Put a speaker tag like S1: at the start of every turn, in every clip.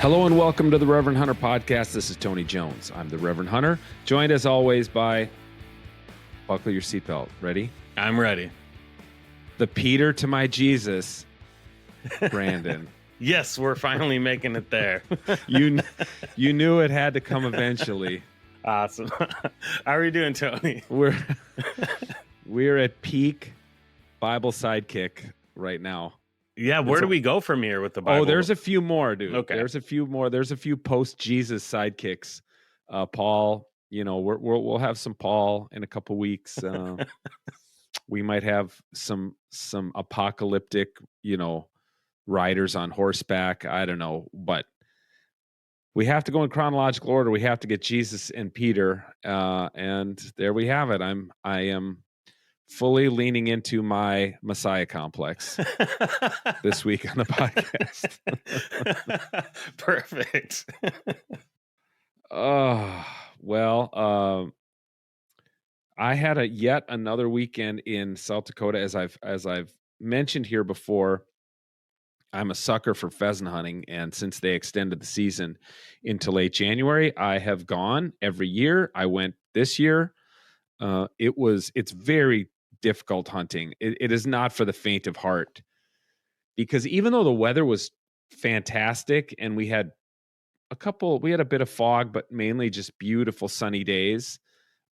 S1: Hello and welcome to the Reverend Hunter Podcast. This is Tony Jones. I'm the Reverend Hunter, joined as always by, buckle your seatbelt. Ready?
S2: I'm ready.
S1: The Peter to my Jesus, Brandon.
S2: Yes, we're finally making it there.
S1: You knew it had to come eventually.
S2: Awesome. How are you doing, Tony?
S1: We're at peak Bible sidekick right now.
S2: Yeah, where do we go from here with the Bible?
S1: Oh, there's a few more, dude.
S2: Okay.
S1: There's a few more. There's a few post-Jesus sidekicks. Paul, we'll have some Paul in a couple weeks. We might have some apocalyptic, riders on horseback. I don't know, but we have to go in chronological order. We have to get Jesus and Peter, and there we have it. I am fully leaning into my Messiah complex this week on the podcast.
S2: Perfect.
S1: I had yet another weekend in South Dakota. As I've mentioned here before, I'm a sucker for pheasant hunting, and since they extended the season into late January, I have gone every year. I went this year. It's very difficult hunting. It is not for the faint of heart, because even though the weather was fantastic and we had a bit of fog, but mainly just beautiful sunny days,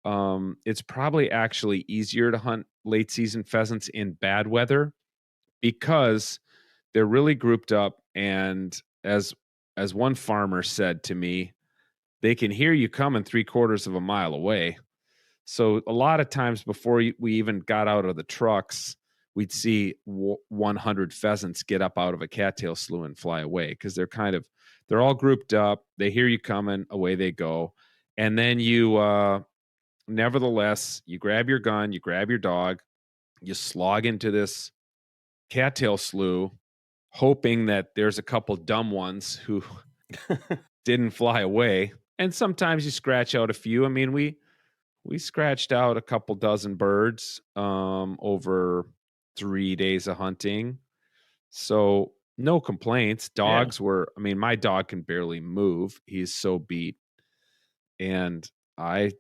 S1: it's probably actually easier to hunt late season pheasants in bad weather because they're really grouped up. And as one farmer said to me, they can hear you coming 3/4 of a mile away. So a lot of times before we even got out of the trucks, we'd see 100 pheasants get up out of a cattail slough and fly away because they're all grouped up. They hear you coming, away they go. And then nevertheless, you grab your gun, you grab your dog, you slog into this cattail slough, hoping that there's a couple dumb ones who didn't fly away. And sometimes you scratch out a few. I mean, we scratched out a couple dozen birds over 3 days of hunting. So no complaints. Dogs my dog can barely move. He's so beat. And I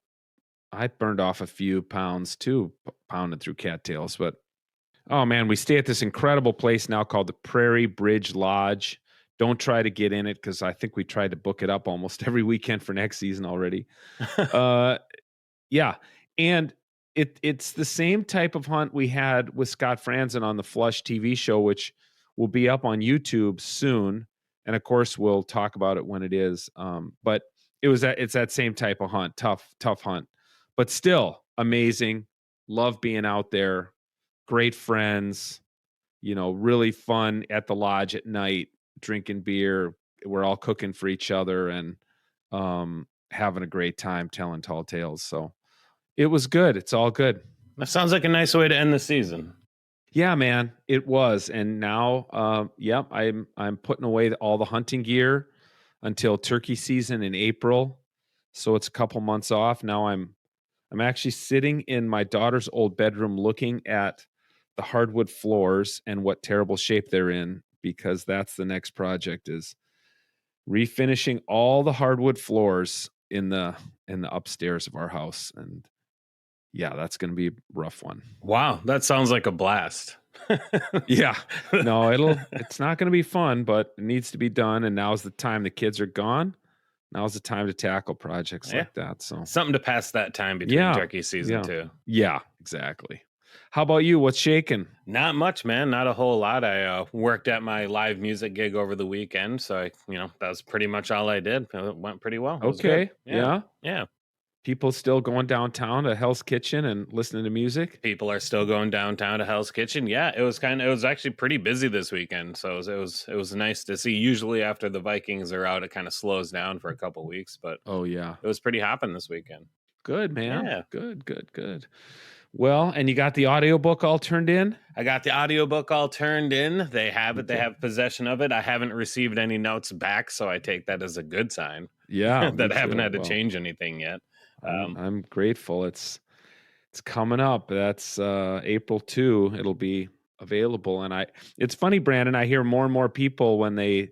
S1: burned off a few pounds too, pounding through cattails. But, oh man, we stay at this incredible place now called the Prairie Bridge Lodge. Don't try to get in it because I think we tried to book it up almost every weekend for next season already. Yeah. And it's the same type of hunt we had with Scott Franzen on the Flush TV show, which will be up on YouTube soon. And of course, we'll talk about it when it is. But it's that same type of hunt, tough hunt, but still amazing. Love being out there. Great friends, really fun at the lodge at night, drinking beer. We're all cooking for each other and having a great time telling tall tales. So it was good. It's all good.
S2: That sounds like a nice way to end the season.
S1: Yeah, man, it was. And now, I'm putting away all the hunting gear until turkey season in April. So it's a couple months off. Now I'm actually sitting in my daughter's old bedroom looking at the hardwood floors and what terrible shape they're in, because that's the next project, is refinishing all the hardwood floors in the upstairs of our house. And yeah, that's going to be a rough one.
S2: Wow, that sounds like a blast.
S1: Yeah, no, it's not going to be fun, but it needs to be done. And now's the time. The kids are gone. Now's the time to tackle projects like that. So
S2: something to pass that time between turkey season too.
S1: Yeah, exactly. How about you? What's shaking?
S2: Not much, man. Not a whole lot. I worked at my live music gig over the weekend, so that was pretty much all I did. It went pretty well.
S1: Okay. Yeah.
S2: People
S1: still going downtown to Hell's Kitchen and listening to music?
S2: People are still going downtown to Hell's Kitchen. Yeah, it was actually pretty busy this weekend. So it was nice to see. Usually after the Vikings are out, it kind of slows down for a couple weeks, but it was pretty hopping this weekend.
S1: Good, man. Yeah. Good. Well, and you got the audiobook all turned in?
S2: I got the audiobook all turned in. They have it. They have possession of it. I haven't received any notes back, so I take that as a good sign.
S1: Yeah.
S2: that I haven't had to change anything yet.
S1: I'm grateful. It's coming up. That's April 2. It'll be available. And it's funny, Brandon, I hear more and more people when they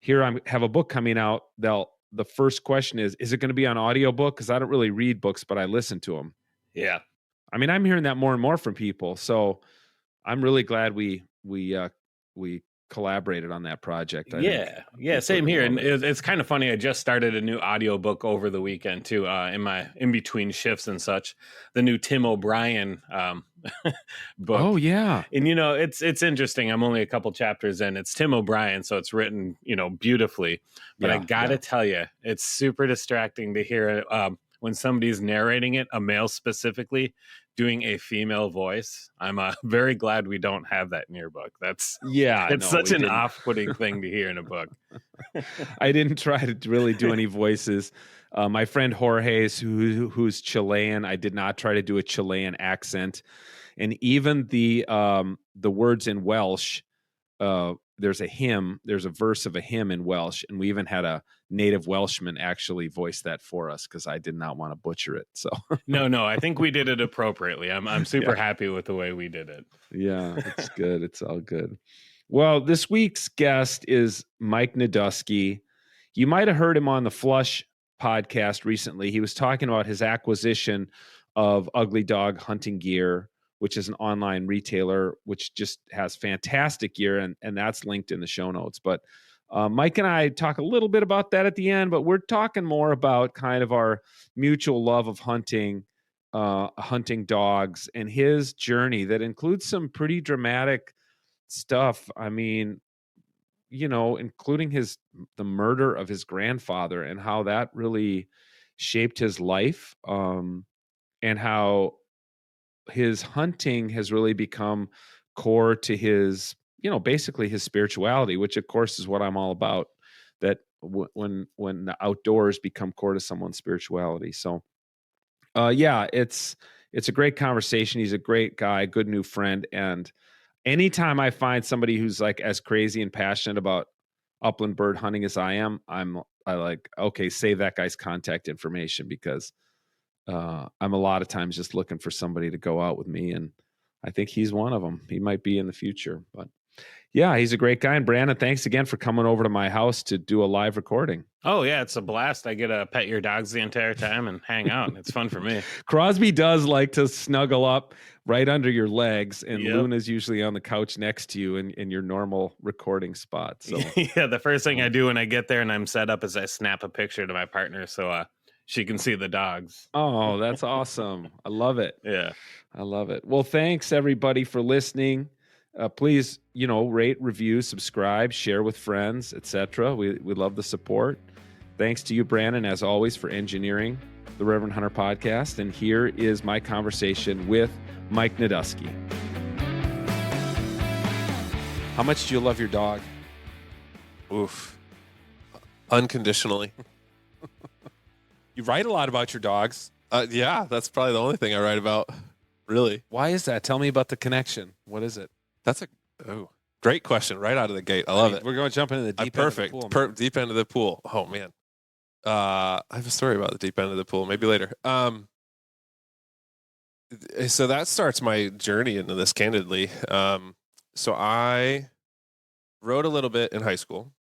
S1: here I have a book coming out. The first question is it going to be on audiobook? Because I don't really read books, but I listen to them.
S2: Yeah.
S1: I mean, I'm hearing that more and more from people. So I'm really glad we collaborated on that project.
S2: Yeah, same here. And it's kind of funny. I just started a new audiobook over the weekend too, in between shifts and such. The new Tim O'Brien book.
S1: Oh yeah,
S2: and it's interesting. I'm only a couple chapters in. It's Tim O'Brien, so it's written beautifully. But I gotta tell you, it's super distracting to hear when somebody's narrating it, a male specifically, doing a female voice. I'm very glad we don't have that in your book. It's such an off-putting thing to hear in a book.
S1: I didn't try to really do any voices. My friend Jorge, who's Chilean, I did not try to do a Chilean accent, and even the words in Welsh. There's a verse of a hymn in Welsh, and we even had a native Welshman actually voice that for us because I did not want to butcher it. So
S2: no, I think we did it appropriately. I'm super happy with the way we did it.
S1: Yeah, it's good. It's all good. Well, this week's guest is Mike Neiduski. You might have heard him on the Flush podcast recently. He was talking about his acquisition of Ugly Dog Hunting Gear, which is an online retailer, which just has fantastic gear, and that's linked in the show notes. But Mike and I talk a little bit about that at the end, but we're talking more about kind of our mutual love of hunting dogs and his journey that includes some pretty dramatic stuff. I mean, including the murder of his grandfather and how that really shaped his life, and how his hunting has really become core to his, basically his spirituality, which of course is what I'm all about. That when the outdoors become core to someone's spirituality. So, it's a great conversation. He's a great guy, good new friend. And anytime I find somebody who's like as crazy and passionate about upland bird hunting as I am, I like, okay, save that guy's contact information because I'm a lot of times just looking for somebody to go out with me, and I think he's one of them. He might be in the future, but yeah, he's a great guy. And Brandon, thanks again for coming over to my house to do a live recording.
S2: Oh yeah, it's a blast. I get to pet your dogs the entire time and hang out. It's fun for me.
S1: Crosby does like to snuggle up right under your legs, and Luna's usually on the couch next to you in your normal recording spot. So
S2: yeah, the first thing I do when I get there and I'm set up is I snap a picture to my partner so she can see the dogs.
S1: Oh, that's awesome. I love it.
S2: Yeah.
S1: I love it. Well, thanks everybody for listening. Please, rate, review, subscribe, share with friends, etc. We love the support. Thanks to you, Brandon, as always, for engineering the Reverend Hunter podcast. And here is my conversation with Mike Neiduski. How much do you love your dog?
S3: Oof. Unconditionally.
S1: You write a lot about your dogs.
S3: Yeah, that's probably the only thing I write about, really.
S1: Why is that? Tell me about the connection. What is it?
S3: That's a great question right out of the gate. I love it.
S1: We're going to jump into the deep end of the pool.
S3: Perfect. Deep end of the pool. Oh, man. I have a story about the deep end of the pool. Maybe later. So that starts my journey into this, candidly. So I wrote a little bit in high school,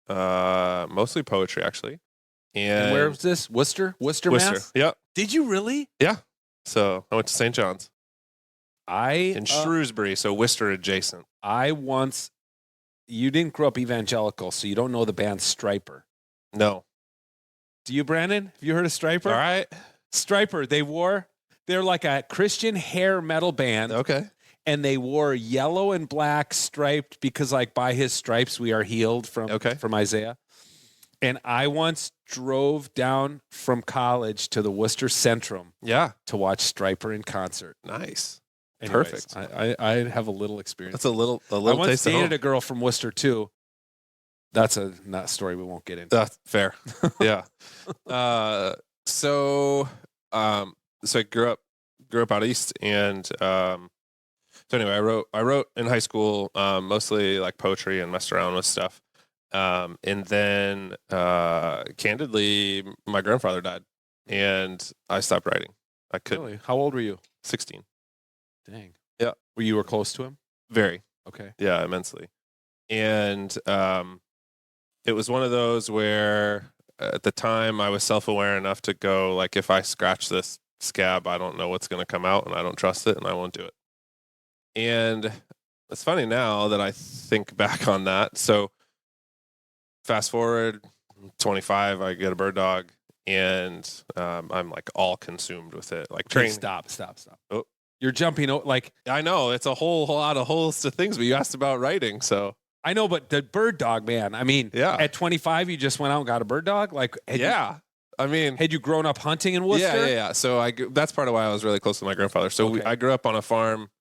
S3: mostly poetry, actually.
S1: And where was this? Worcester, Mass?
S3: Yep.
S1: Did you really?
S3: Yeah. So I went to St. John's. In
S1: In
S3: Shrewsbury, so Worcester adjacent.
S1: You didn't grow up evangelical, so you don't know the band Stryper.
S3: No.
S1: Do you, Brandon? Have you heard of Stryper?
S3: All right.
S1: Stryper, they're like a Christian hair metal band.
S3: Okay.
S1: And they wore yellow and black striped because, like, by his stripes we are healed from Isaiah. And I once drove down from college to the Worcester Centrum to watch Stryper in concert.
S3: Nice.
S1: Anyways,
S3: Perfect.
S1: I have a little experience.
S3: That's a little
S1: I once
S3: taste of
S1: dated
S3: home.
S1: a girl from Worcester too. That's not a story we won't get into.
S3: That's fair. Yeah. So I grew up out east, and so anyway, I wrote in high school, mostly like poetry and messed around with stuff. And then candidly, my grandfather died, and I stopped writing. I couldn't.
S1: Really? How old were you?
S3: 16.
S1: Dang.
S3: Yeah.
S1: You were close to him?
S3: Very.
S1: Okay.
S3: Yeah, immensely. And it was one of those where at the time I was self-aware enough to go, like, if I scratch this scab, I don't know what's going to come out and I don't trust it and I won't do it. And it's funny now that I think back on that. So fast forward 25, I get a bird dog and I'm like all consumed with it. Like training.
S1: Stop. Oh, you're jumping. Like,
S3: I know it's a whole lot of holes to things, but you asked about writing. So
S1: I know, but the bird dog, man, I mean, at 25, you just went out and got a bird dog. Like,
S3: I mean,
S1: had you grown up hunting in Worcester?
S3: Yeah. So that's part of why I was really close to my grandfather. So I grew up on a farm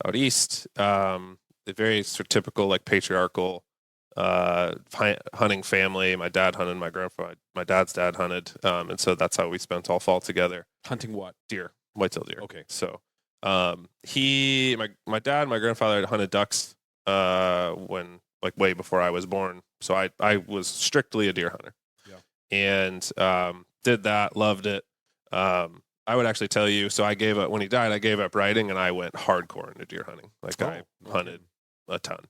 S3: out east, a very sort of typical, like, patriarchal hunting family. My dad hunted, my dad's dad hunted, and so that's how we spent all fall together.
S1: Hunting what?
S3: Deer, whitetail deer.
S1: Okay.
S3: So my dad and my grandfather had hunted ducks when, like, way before I was born. So I was strictly a deer hunter. Yeah. And did that, loved it. I would actually tell you, so I gave up when he died. I gave up writing and I went hardcore into deer hunting. Like, I hunted a ton.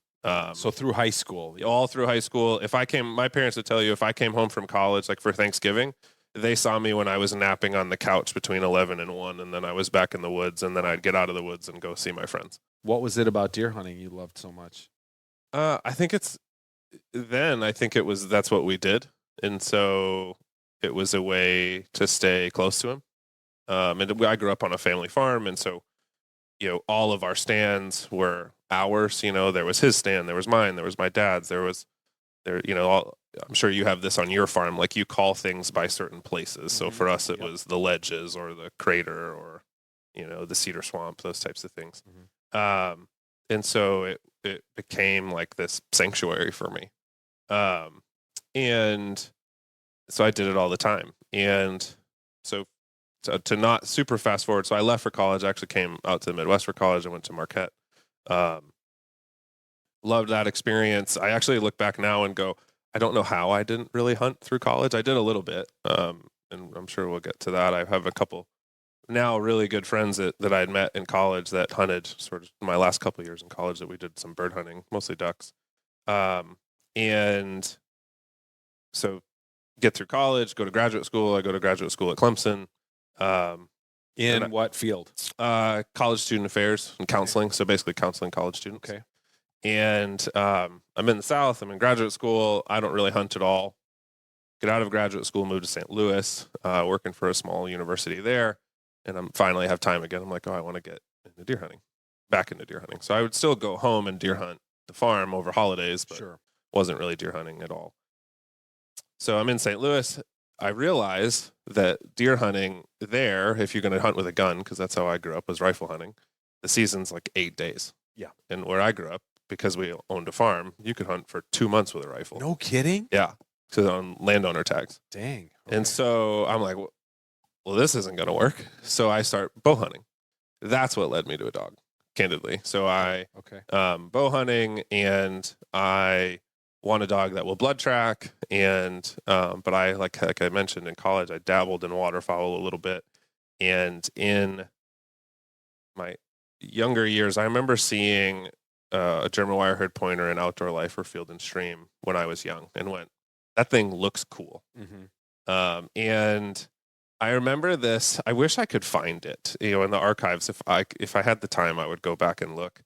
S1: So through high school,
S3: all through high school. My parents would tell you, if I came home from college, like for Thanksgiving, they saw me when I was napping on the couch between 11 and 1, and then I was back in the woods, and then I'd get out of the woods and go see my friends.
S1: What was it about deer hunting you loved so much?
S3: I think that's what we did. And so it was a way to stay close to him. And I grew up on a family farm. And so, all of our stands were ours. There was his stand, there was mine, there was my dad's, I'm sure you have this on your farm. Like, you call things by certain places. So for us, it was the ledges or the crater or, the cedar swamp, those types of things. Mm-hmm. And so it became like this sanctuary for me. And so I did it all the time. And so to not super fast forward, so I left for college. I actually came out to the Midwest for college. I went to Marquette. Loved that experience. I actually look back now and go, I don't know how I didn't really hunt through college. I did a little bit, and I'm sure we'll get to that. I have a couple now really good friends that I had met in college that hunted sort of my last couple of years in college, that we did some bird hunting, mostly ducks. And so get through college, go to graduate school. I go to graduate school at Clemson.
S1: In what field?
S3: College student affairs and counseling. So basically counseling college students.
S1: Okay.
S3: And I'm in the South. I'm in graduate school. I don't really hunt at all. Get out of graduate school, move to St. Louis, working for a small university there. And I'm finally have time again. I'm like, I want to get into deer hunting, back into deer hunting. So I would still go home and deer hunt the farm over holidays, but wasn't really deer hunting at all. So I'm in St. Louis. I realized that deer hunting there, if you're going to hunt with a gun, because that's how I grew up, was rifle hunting, the season's like 8 days.
S1: Yeah.
S3: And where I grew up, because we owned a farm, you could hunt for 2 months with a rifle.
S1: No kidding?
S3: Yeah. So on landowner tags.
S1: Dang. Okay.
S3: And so I'm like, well, this isn't going to work. So I start bow hunting. That's what led me to a dog, candidly. So I bow hunting, and I want a dog that will blood track. And but I like I mentioned in college, I dabbled in waterfowl a little bit. And in my younger years, I remember seeing a German Wirehair Pointer in Outdoor Life or Field and Stream when I was young, and went, that thing looks cool. Mm-hmm. And I remember this. I wish I could find it, in the archives. If I had the time, I would go back and look.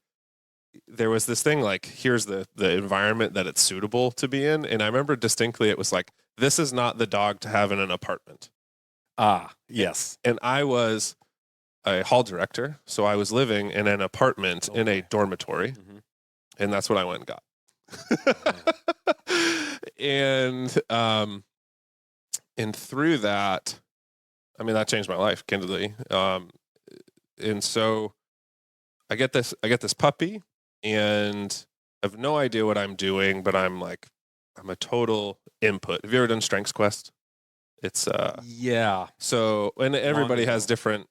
S3: There was this thing like, here's the environment that it's suitable to be in. And I remember distinctly, it was like, this is not the dog to have in an apartment.
S1: Ah, yes.
S3: And I was a hall director. So I was living in an apartment in a dormitory. Mm-hmm. And that's what I went and got. And through that, I mean, that changed my life, candidly. And so I get this puppy, and I have no idea what I'm doing, but I'm a total input. Have you ever done Strengths Quest? It's
S1: yeah.
S3: So, and everybody has different,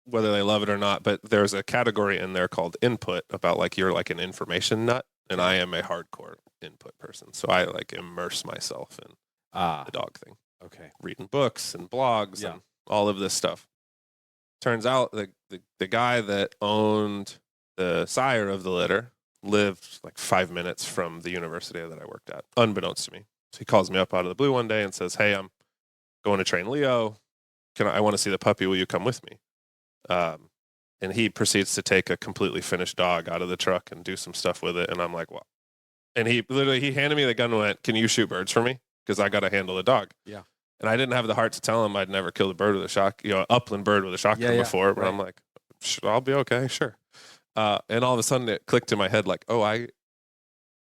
S3: whether they love it or not, but there's a category in there called input, about like, you're like an information nut, and I am a hardcore input person. So I like immerse myself in the dog thing.
S1: Okay.
S3: Reading books and blogs and all of this stuff. Turns out the guy that owned the sire of the litter lived like 5 minutes from the university that I worked at, unbeknownst to me. So he calls me up out of the blue one day and says, "Hey, I'm going to train Leo. I want to see the puppy. Will you come with me?" And he proceeds to take a completely finished dog out of the truck and do some stuff with it. And I'm like, "Wow." And he handed me the gun and went, "Can you shoot birds for me? Because I got to handle the dog."
S1: Yeah.
S3: And I didn't have the heart to tell him I'd never killed a bird with a upland bird with a shotgun before. But I'm like, "I'll be okay, sure." And all of a sudden it clicked in my head like, oh,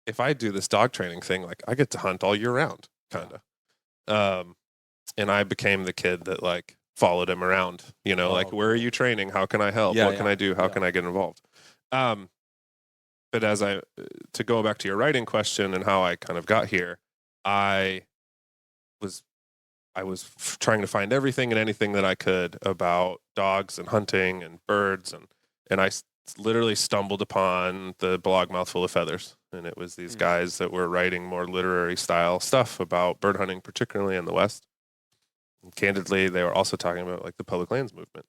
S3: if I do this dog training thing, like I get to hunt all year round, kind of. And I became the kid that like followed him around, like, where are you training? How can I help? What can I do? How can I get involved? But to go back to your writing question and how I kind of got here, I was trying to find everything and anything that I could about dogs and hunting and birds, and I literally stumbled upon the blog Mouthful of Feathers, and it was these guys that were writing more literary style stuff about bird hunting, particularly in the West. And candidly, they were also talking about like the public lands movement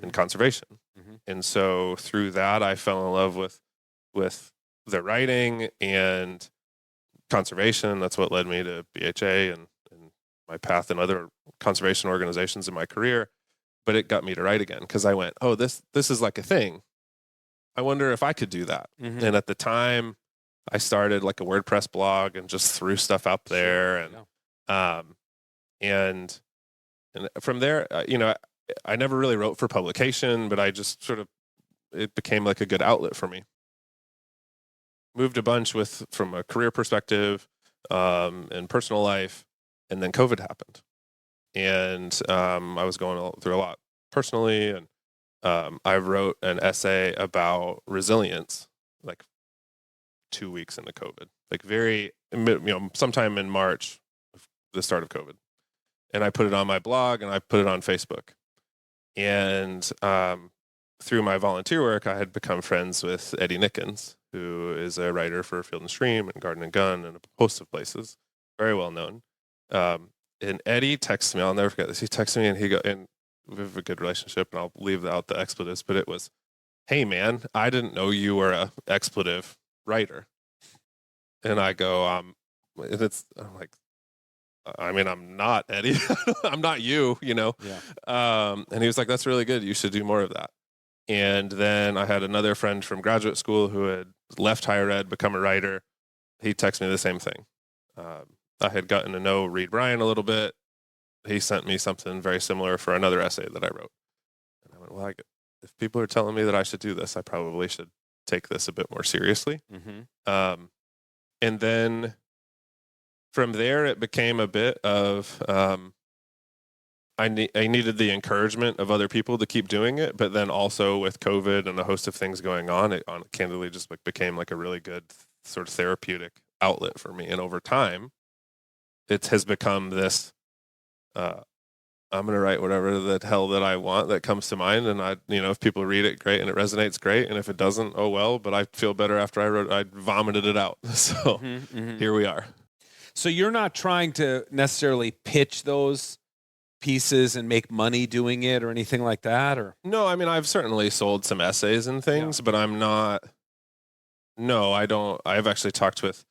S3: and conservation. And so through that, I fell in love with the writing and conservation. That's what led me to BHA and my path in other conservation organizations in my career. But it got me to write again because I went, oh, this is like a thing. I wonder if I could do that. And at the time, I started like a WordPress blog and just threw stuff up there. And from there, I never really wrote for publication, but I just it became like a good outlet for me. Moved a bunch from a career perspective and personal life, and then COVID happened. And I was going through a lot personally, and I wrote an essay about resilience like 2 weeks into COVID, like sometime in March, the start of COVID. And I put it on my blog and I put it on Facebook. And through my volunteer work, I had become friends with Eddie Nickens, who is a writer for Field and Stream and Garden and Gun and a host of places, very well known. And Eddie texts me, I'll never forget this. He texts me and we have a good relationship, and I'll leave out the expletives, but it was, "Hey man, I didn't know you were a expletive writer." And I go, I'm like, I mean, I'm not Eddie. I'm not you, Yeah. And he was like, "That's really good. You should do more of that." And then I had another friend from graduate school who had left higher ed, become a writer. He texted me the same thing. I had gotten to know Reed Bryan a little bit. He sent me something very similar for another essay that I wrote. And I went, well, if people are telling me that I should do this, I probably should take this a bit more seriously. And then from there, it became a bit of, I needed the encouragement of other people to keep doing it. But then also with COVID and a host of things going on, it candidly just became like a really good sort of therapeutic outlet for me. And over time, it has become this, I'm going to write whatever the hell that I want that comes to mind. And if people read it, great. And it resonates, great. And if it doesn't, oh, well, but I feel better after I vomited it out. So here we are.
S1: So you're not trying to necessarily pitch those pieces and make money doing it or anything like that? Or
S3: no, I mean, I've certainly sold some essays and things, but I'm not, no, I don't. I've actually talked with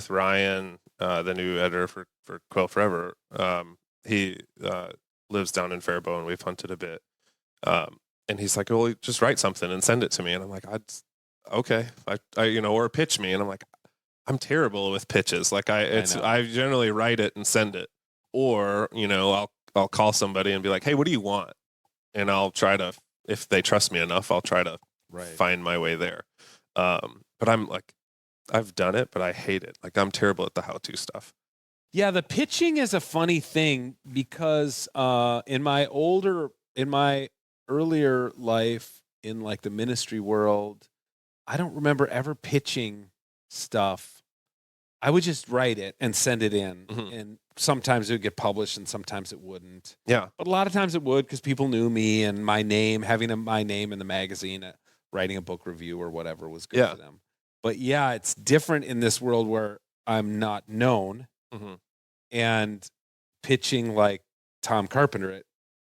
S3: Ryan, the new editor for Quail Forever. He lives down in Faribault, and we've hunted a bit. And he's like, "Well, just write something and send it to me." And I'm like, "Okay, or pitch me." And I'm like, "I'm terrible with pitches. Like I generally write it and send it, or I'll call somebody and be like, 'Hey, what do you want?' And I'll try to, if they trust me enough, I'll try to find my way there. But I'm like, I've done it, but I hate it. Like I'm terrible at the how-to stuff."
S1: Yeah, the pitching is a funny thing because in my earlier life in like the ministry world, I don't remember ever pitching stuff. I would just write it and send it in, and sometimes it would get published and sometimes it wouldn't.
S3: Yeah,
S1: but a lot of times it would because people knew me and my name, having my name in the magazine, writing a book review or whatever was good for them. But yeah, it's different in this world where I'm not known. And pitching like Tom Carpenter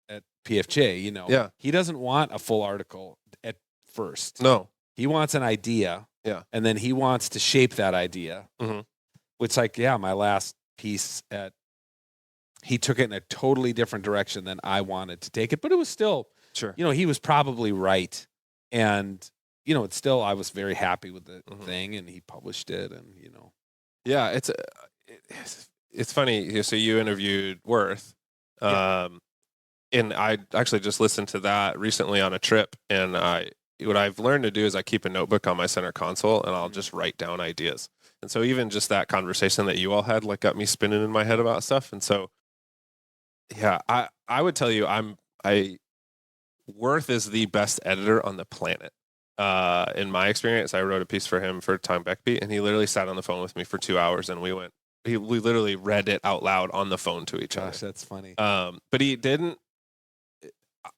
S1: at PFJ, he doesn't want a full article at first.
S3: No,
S1: he wants an idea.
S3: Yeah,
S1: and then he wants to shape that idea. Which, like, my last piece he took it in a totally different direction than I wanted to take it, but it was still,
S3: Sure.
S1: he was probably right. And, it's still, I was very happy with the thing, and he published it, and,
S3: Yeah, it's funny. So you interviewed Worth, and I actually just listened to that recently on a trip, and what I've learned to do is I keep a notebook on my center console, and I'll just write down ideas. And so even just that conversation that you all had, like, got me spinning in my head about stuff. And so, yeah, I would tell you, Worth is the best editor on the planet. In my experience, I wrote a piece for him for Tom Beckby, and he literally sat on the phone with me for 2 hours, and we literally read it out loud on the phone to each other.
S1: Gosh, that's funny.
S3: But he didn't.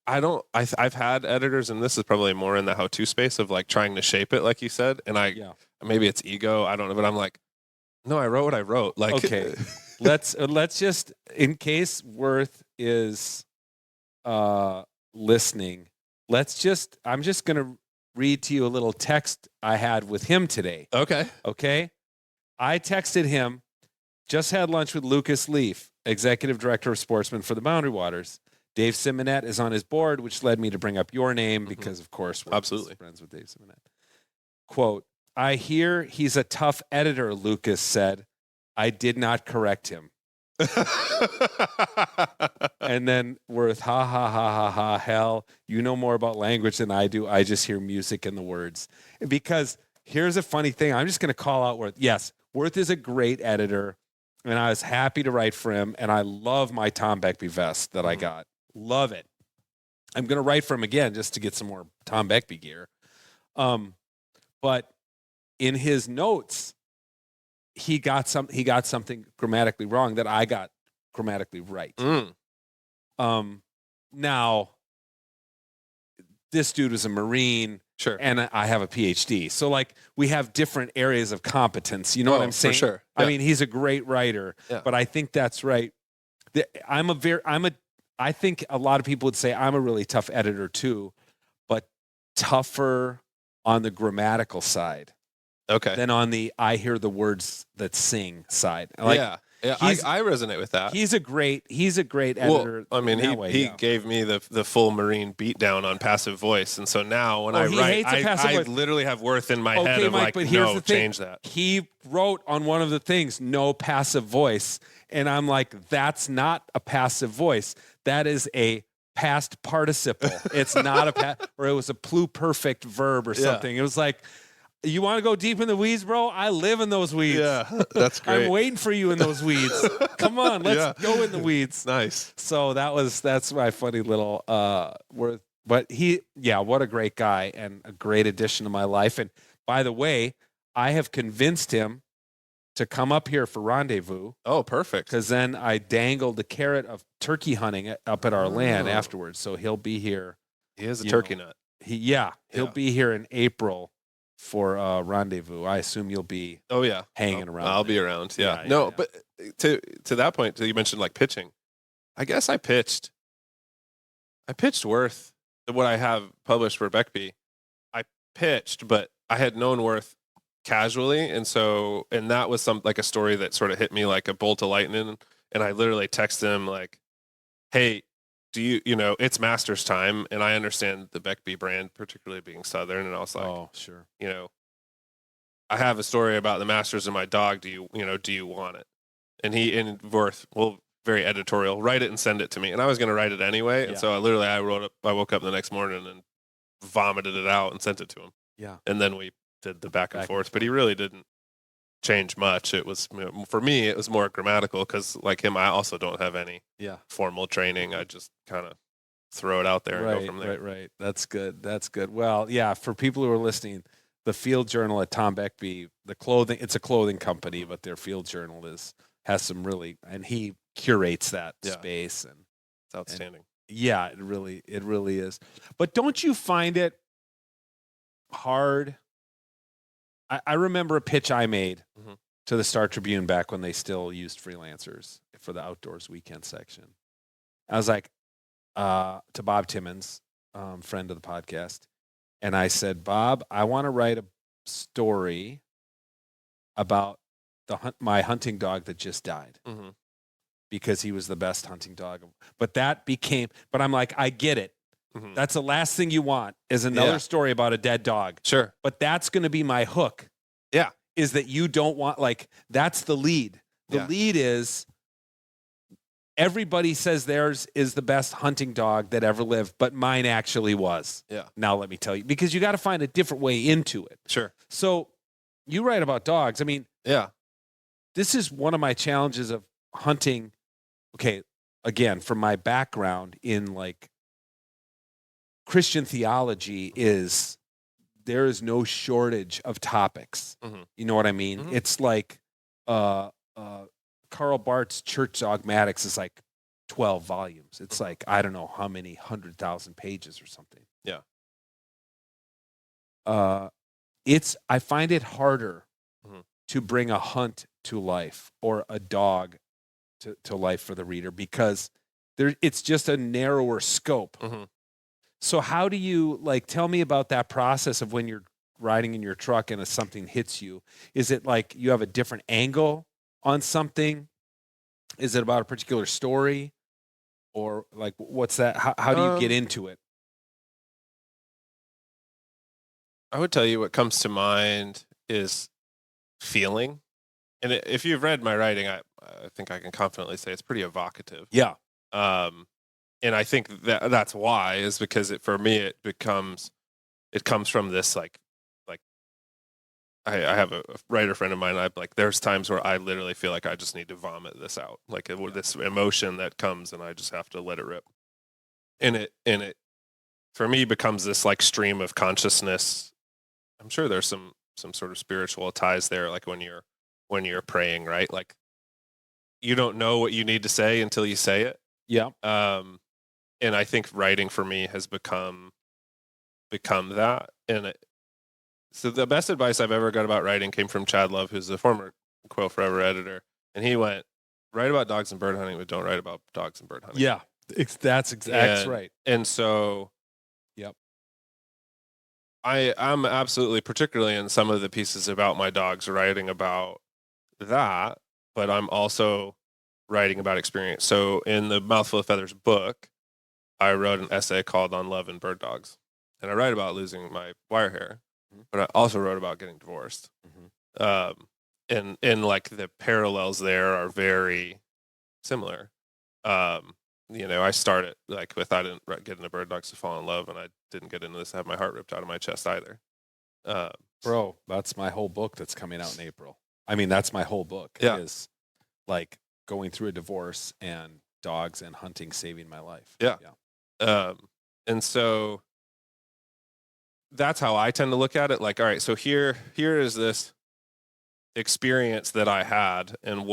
S3: I've had editors, and this is probably more in the how-to space of like trying to shape it, like you said. And maybe it's ego, I don't know, but I'm like, no, I wrote what I wrote. Like,
S1: okay, let's just, in case Worth is listening, I'm just gonna read to you a little text I had with him today. Okay. I texted him, just had lunch with Lucas Leaf, executive director of Sportsman for the Boundary Waters. Dave Simonet is on his board, which led me to bring up your name because, of course, we're
S3: absolutely
S1: friends with Dave Simonet. Quote, I hear he's a tough editor, Lucas said. I did not correct him. And then Worth, ha, ha, ha, ha, ha, hell, you know more about language than I do. I just hear music in the words. Because here's a funny thing. I'm just going to call out Worth. Yes, Worth is a great editor, and I was happy to write for him, and I love my Tom Beckby vest that I got. Love it. I'm going to write for him again just to get some more Tom Beckby gear. But in his notes, he got something grammatically wrong that I got grammatically right. Now, this dude was a Marine,
S3: sure,
S1: and I have a PhD. So, like, we have different areas of competence. You know what I'm saying?
S3: For sure.
S1: Yeah. I mean, he's a great writer, but I think that's right. I think a lot of people would say I'm a really tough editor too, but tougher on the grammatical side.
S3: Okay.
S1: Than on the I hear the words that sing side.
S3: Yeah, I resonate with that.
S1: He's a great editor.
S3: Well, I mean, he gave me the full Marine beatdown on passive voice, and so now when I write, I literally have Worth in my head of Mike, like, but no, change that.
S1: He wrote on one of the things, no passive voice, and I'm like, that's not a passive voice. That is a past participle. It's not or it was a pluperfect verb or something. It was like, you want to go deep in the weeds, bro? I live in those weeds.
S3: Yeah, that's great.
S1: I'm waiting for you in those weeds. Come on, let's go in the weeds.
S3: Nice.
S1: So that's my funny little Worth. But what a great guy and a great addition to my life. And by the way, I have convinced him to come up here for rendezvous.
S3: Oh, perfect.
S1: Because then I dangled the carrot of turkey hunting up at our land afterwards. So he'll be here.
S3: He is a turkey nut.
S1: He'll be here in April for rendezvous. I assume you'll be hanging around.
S3: I'll be around. Yeah. But to that point, you mentioned like pitching. I guess I pitched Worth what I have published for Beckby. I pitched, but I had known Worth casually, and that was a story that sort of hit me like a bolt of lightning. And I literally texted him like, "Hey, do you know it's Masters time, and I understand the Beckby brand, particularly being Southern." And I was like,
S1: "Oh, sure.
S3: I have a story about the Masters and my dog. Do you want it?" And Worth, very editorial, write it and send it to me. And I was going to write it anyway. And so I woke up the next morning and vomited it out and sent it to him.
S1: Yeah.
S3: And then we did the back and forth, but he really didn't change much. It was, for me, it was more grammatical because like him, I also don't have any formal training. I just kind of throw it out there and go from there.
S1: Right. That's good. Well, yeah, for people who are listening, the Field Journal at Tom Beckby, it's a clothing company, but their Field Journal has some really, and he curates that space, and
S3: it's outstanding.
S1: It really is. But don't you find it hard? I remember a pitch I made to the Star Tribune back when they still used freelancers for the Outdoors Weekend section. I was like, to Bob Timmons, friend of the podcast, and I said, Bob, I want to write a story about my hunting dog that just died.
S3: Mm-hmm.
S1: Because he was the best hunting dog. But I'm like, I get it.
S3: Mm-hmm.
S1: That's the last thing you want is another story about a dead dog.
S3: Sure.
S1: But that's going to be my hook.
S3: Yeah.
S1: Is that you don't want, that's the lead. The lead is everybody says theirs is the best hunting dog that ever lived, but mine actually was.
S3: Yeah.
S1: Now let me tell you, because you got to find a different way into it.
S3: Sure.
S1: So you write about dogs. I mean, this is one of my challenges of hunting. Okay, again, from my background in Christian theology there is no shortage of topics.
S3: Mm-hmm.
S1: You know what I mean?
S3: Mm-hmm.
S1: It's like Karl Barth's Church Dogmatics is 12 volumes. It's I don't know how many 100,000 pages or something.
S3: Yeah.
S1: I find it harder to bring a hunt to life or a dog to life for the reader because it's just a narrower scope.
S3: Mm-hmm.
S1: So how do you tell me about that process of when you're riding in your truck and something hits you? Is it you have a different angle on something? Is it about a particular story? Or what's that? How do you get into it?
S3: I would tell you what comes to mind is feeling. And if you've read my writing, I think I can confidently say it's pretty evocative.
S1: Yeah.
S3: And I think that's why is because for me it comes from this I have a writer friend of mine. I'm there's times where I literally feel like I just need to vomit this out, this emotion that comes, and I just have to let it rip. And it for me becomes this stream of consciousness. I'm sure there's some sort of spiritual ties there, when you're praying, right? You don't know what you need to say until you say it.
S1: Yeah.
S3: And I think writing for me has become that. And so the best advice I've ever got about writing came from Chad Love, who's the former Quill Forever editor. And he went, write about dogs and bird hunting, but don't write about dogs and bird hunting.
S1: Yeah, that's right.
S3: And so,
S1: yep.
S3: I'm absolutely, particularly in some of the pieces about my dogs, writing about that, but I'm also writing about experience. So in the Mouthful of Feathers book, I wrote an essay called On Love and Bird Dogs. And I write about losing my wire hair, but I also wrote about getting divorced. Mm-hmm. And the parallels there are very similar. I started with I didn't get into bird dogs to fall in love, and I didn't get into this to have my heart ripped out of my chest either.
S1: Bro, that's my whole book that's coming out in April. I mean, that's my whole book is going through a divorce and dogs and hunting saving my life.
S3: Yeah. And so that's how I tend to look at it. All right, so here is this experience that I had, and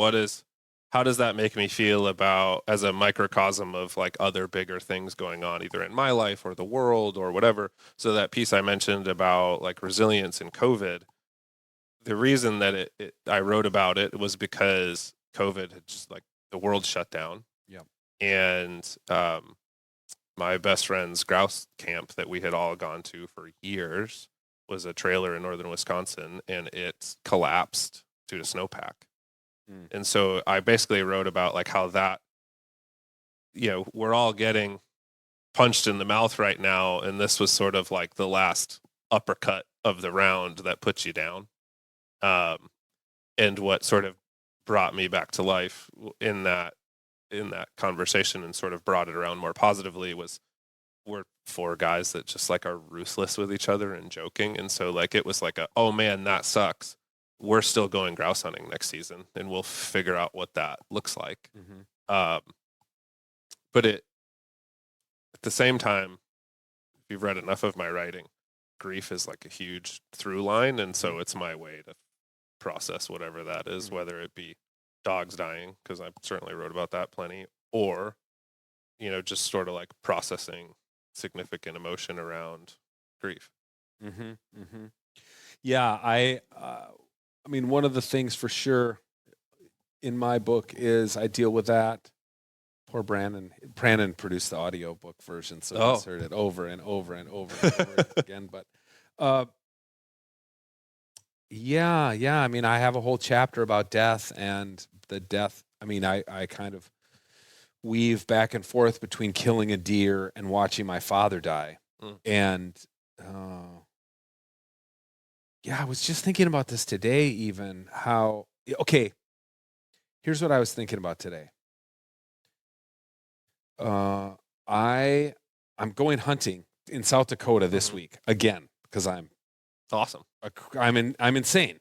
S3: how does that make me feel about as a microcosm of other bigger things going on either in my life or the world or whatever. So that piece I mentioned about resilience in COVID, the reason that I wrote about it was because COVID had just the world shut down.
S1: Yeah.
S3: And my best friend's grouse camp that we had all gone to for years was a trailer in northern Wisconsin, and it collapsed due to snowpack. And so I basically wrote about how that, we're all getting punched in the mouth right now, and this was sort of the last uppercut of the round that puts you down. And what sort of brought me back to life in that conversation and sort of brought it around more positively was we're four guys that just are ruthless with each other and joking. And so it was oh man, that sucks. We're still going grouse hunting next season, and we'll figure out what that looks like. Mm-hmm. But at the same time, if you've read enough of my writing, grief is a huge through line. And so it's my way to process whatever that is, whether it be dogs dying, because I certainly wrote about that plenty, or, just sort of processing significant emotion around grief.
S1: Mm-hmm. Mm-hmm. Yeah. I mean, one of the things for sure in my book is I deal with that. Poor Brandon. Brandon produced the audiobook version, so he's heard it over and over and over and over again. But Yeah. I mean, I have a whole chapter about death and the death. I mean, I kind of weave back and forth between killing a deer and watching my father die. And yeah, I was just thinking about this today, even how, okay, here's what I was thinking about today. I'm going hunting in South Dakota this week again, because I'm
S3: awesome.
S1: I'm insane.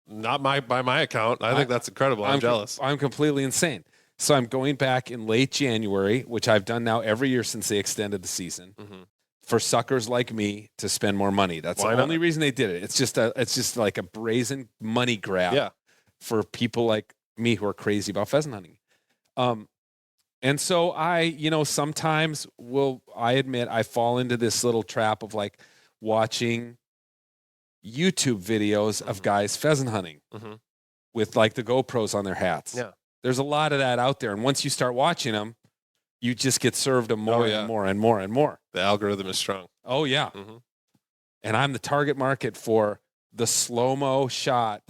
S3: Not by my account. I think that's incredible. I'm jealous.
S1: I'm completely insane. So I'm going back in late January, which I've done now every year since they extended the season, for suckers like me to spend more money. That's the only reason they did it. It's just like a brazen money grab for people like me who are crazy about pheasant hunting. And so I sometimes I admit I fall into this little trap of like watching YouTube videos of guys pheasant hunting with like the GoPros on their hats.
S3: Yeah.
S1: There's a lot of that out there. And once you start watching them, you just get served them more and more and more and more.
S3: The algorithm is strong.
S1: Oh, yeah. And I'm the target market for the slow-mo shot.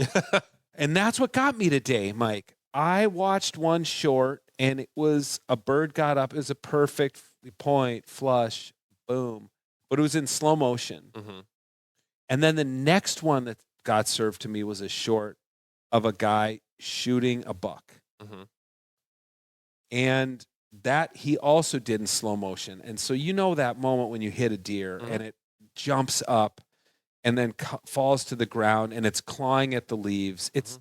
S1: And that's what got me today, Mike. I watched one short, and it was a bird got up. It was a perfect point, flush, boom. But it was in slow motion. And then the next one that got served to me was a short of a guy shooting a buck. And that he also did in slow motion. And so that moment when you hit a deer and it jumps up and then falls to the ground and it's clawing at the leaves. It's,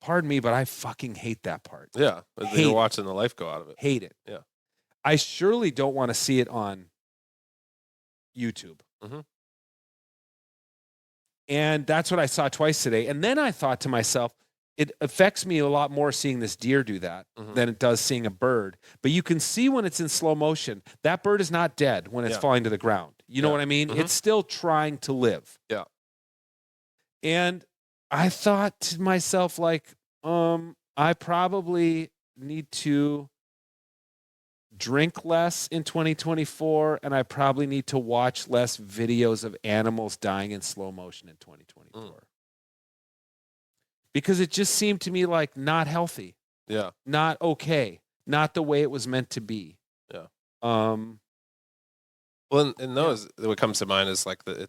S1: pardon me, but I fucking hate that part.
S3: Yeah. You're watching the life go out of it.
S1: Hate it.
S3: Yeah.
S1: I surely don't want to see it on YouTube. And that's what I saw twice today. And then I thought to myself, it affects me a lot more seeing this deer do that than it does seeing a bird. But you can see when it's in slow motion, that bird is not dead when it's falling to the ground. You know what I mean? It's still trying to live.
S3: Yeah.
S1: And I thought to myself, like, I probably need to drink less in 2024, and I probably need to watch less videos of animals dying in slow motion in 2024. Because it just seemed to me like not healthy.
S3: Yeah.
S1: Not okay. Not the way it was meant to be.
S3: Yeah. Well, and those, what comes to mind is like the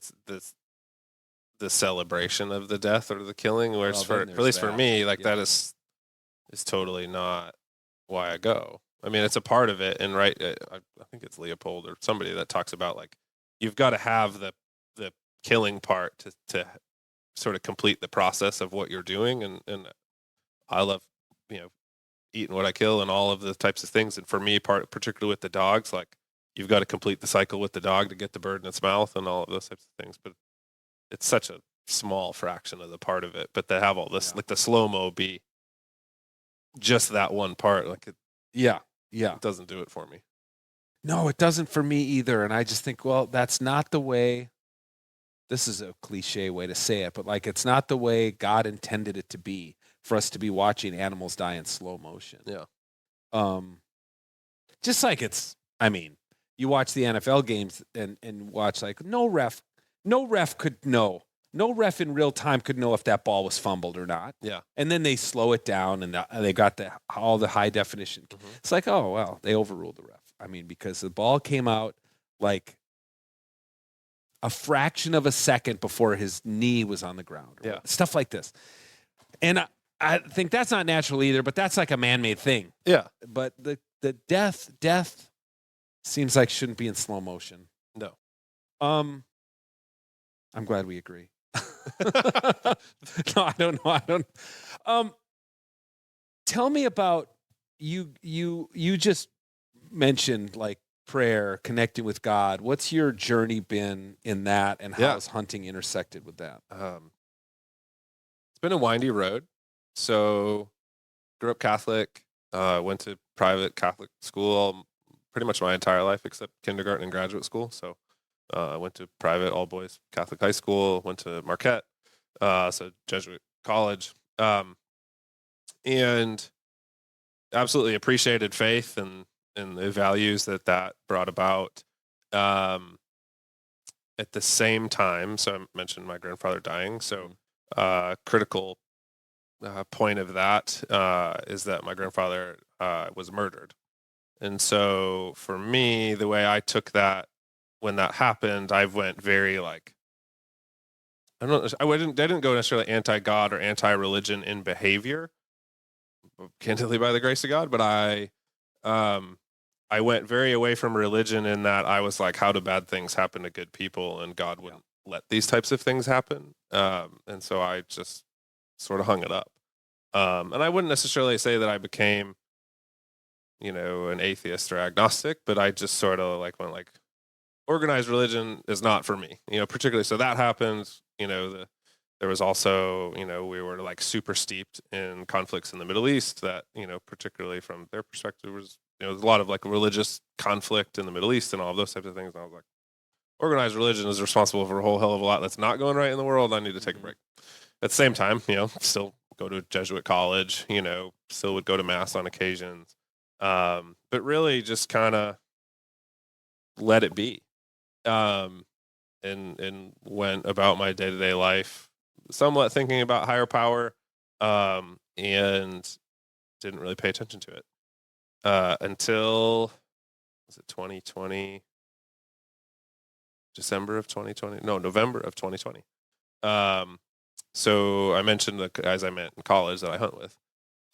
S3: celebration of the death or the killing, where it's at least for me, like that is totally not why I go. I mean, it's a part of it, and I think it's Leopold or somebody that talks about like you've got to have the killing part to sort of complete the process of what you're doing, and I love eating what I kill and all of the types of things. And for me, particularly with the dogs, like you've got to complete the cycle with the dog to get the bird in its mouth and all of those types of things. But it's such a small fraction of the part of it. But to have all this, like the slow-mo be just that one part, like it doesn't do it for me.
S1: No, it doesn't for me either. And I just think, well, that's not the way. This is a cliche way to say it, but like it's not the way God intended it to be, for us to be watching animals die in slow motion.
S3: Yeah.
S1: Just like you watch the NFL games and watch like no ref could know. No ref in real time could know if that ball was fumbled or not.
S3: Yeah.
S1: And then they slow it down and they got all the high definition. It's like, oh, well, they overruled the ref. I mean, because the ball came out like a fraction of a second before his knee was on the ground.
S3: Yeah.
S1: Stuff like this. And I think that's not natural either, but that's like a man-made thing.
S3: Yeah.
S1: But the death seems like shouldn't be in slow motion.
S3: No.
S1: I'm glad we agree. No, I don't know. Tell me about you just mentioned like prayer, connecting with God. What's your journey been in that, and how has hunting intersected with that?
S3: It's been a windy road. So grew up Catholic, went to private Catholic school pretty much my entire life except kindergarten and graduate school. So I went to private all boys Catholic high school, went to Marquette, so Jesuit college, and absolutely appreciated faith and the values that brought about. at the same time, so I mentioned my grandfather dying. So critical point of that is that my grandfather was murdered. And so for me, the way I took that when that happened, I went very like, I didn't go necessarily anti-God or anti-religion in behavior, candidly by the grace of God, but I went very away from religion in that I was like, how do bad things happen to good people, and God wouldn't let these types of things happen. And so I just sort of hung it up. And I wouldn't necessarily say that I became, an atheist or agnostic, but I just sort of like went like, organized religion is not for me, particularly. So that happened, there was also, we were like super steeped in conflicts in the Middle East that, particularly from their perspective was, there's a lot of like religious conflict in the Middle East and all of those types of things. And I was like, organized religion is responsible for a whole hell of a lot that's not going right in the world. I need to take a break. At the same time, still go to a Jesuit college, still would go to mass on occasions. But really just kind of let it be. And went about my day-to-day life somewhat thinking about higher power, and didn't really pay attention to it until, was it 2020? November of 2020. So I mentioned the guys I met in college that I hunt with.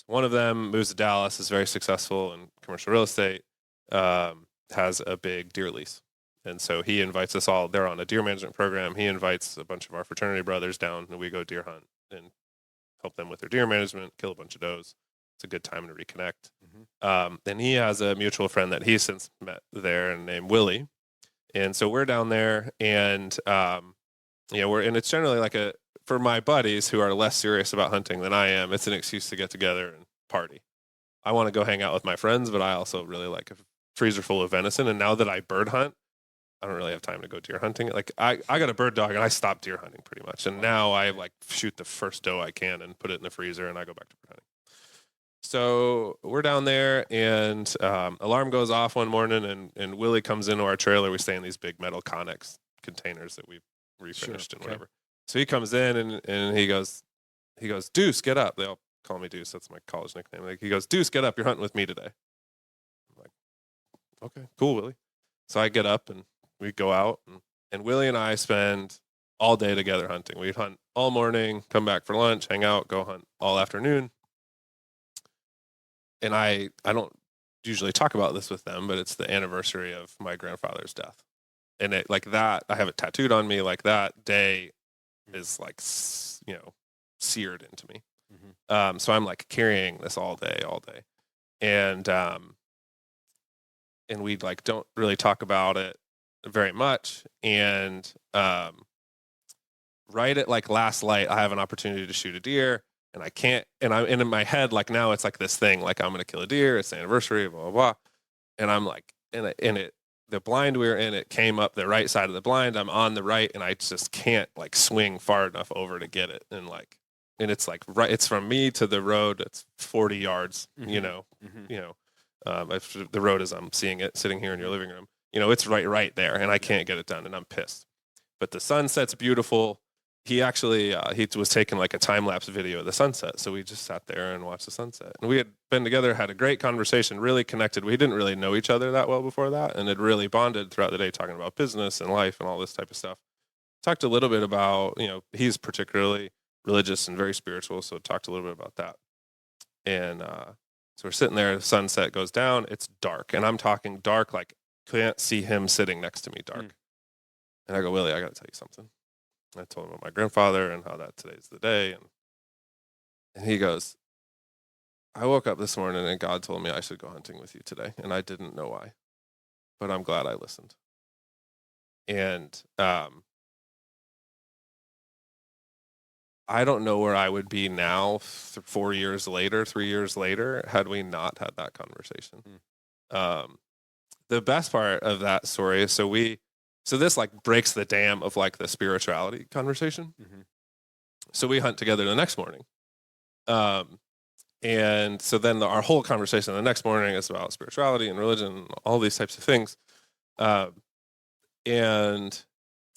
S3: One of them moves to Dallas, is very successful in commercial real estate, has a big deer lease. And so he invites us all. They're on a deer management program. He invites a bunch of our fraternity brothers down, and we go deer hunt and help them with their deer management, kill a bunch of does. It's a good time to reconnect. And he has a mutual friend that he's since met there named Willie. And so we're down there, and and it's generally like for my buddies who are less serious about hunting than I am, it's an excuse to get together and party. I want to go hang out with my friends, but I also really like a freezer full of venison. And now that I bird hunt, I don't really have time to go deer hunting. Like I got a bird dog and I stopped deer hunting pretty much. And now I like shoot the first doe I can and put it in the freezer, and I go back to bird hunting. So we're down there, and alarm goes off one morning, and Willie comes into our trailer. We stay in these big metal Connex containers that we've refinished and whatever. So he comes in and he goes, Deuce, get up. They all call me Deuce. That's my college nickname. Like, he goes, Deuce, get up. You're hunting with me today. I'm like, okay, cool, Willie. So I get up and we go out, and Willie and I spend all day together hunting. We hunt all morning, come back for lunch, hang out, go hunt all afternoon. And I don't usually talk about this with them, but it's the anniversary of my grandfather's death. And it like that, I have it tattooed on me. Like that day is like, seared into me. So I'm like carrying this all day. And we like, don't really talk about it very much. And right at like last light, I have an opportunity to shoot a deer. And I can't, and in my head, like now it's like this thing, like I'm going to kill a deer. It's the anniversary, blah, blah, blah. And I'm like, the blind we were in, it came up the right side of the blind. I'm on the right, and I just can't like swing far enough over to get it. And it's like, right, it's from me to the road. It's 40 yards, the road as I'm seeing it sitting here in your living room, it's right there, and I can't get it done, and I'm pissed. But the sunset's beautiful. He actually, he was taking like a time-lapse video of the sunset. So we just sat there and watched the sunset. And we had been together, had a great conversation, really connected. We didn't really know each other that well before that, and had really bonded throughout the day talking about business and life and all this type of stuff. Talked a little bit about, he's particularly religious and very spiritual, so talked a little bit about that. And so we're sitting there, the sunset goes down, it's dark. And I'm talking dark, like can't see him sitting next to me dark. And I go, Willie, I got to tell you something. I told him about my grandfather and how that today's the day. And he goes, I woke up this morning and God told me I should go hunting with you today. And I didn't know why, but I'm glad I listened. And I don't know where I would be now 3 years later, had we not had that conversation. The best part of that story is, so this like breaks the dam of like the spirituality conversation. So we hunt together the next morning. And so then our whole conversation the next morning is about spirituality and religion, and all these types of things. And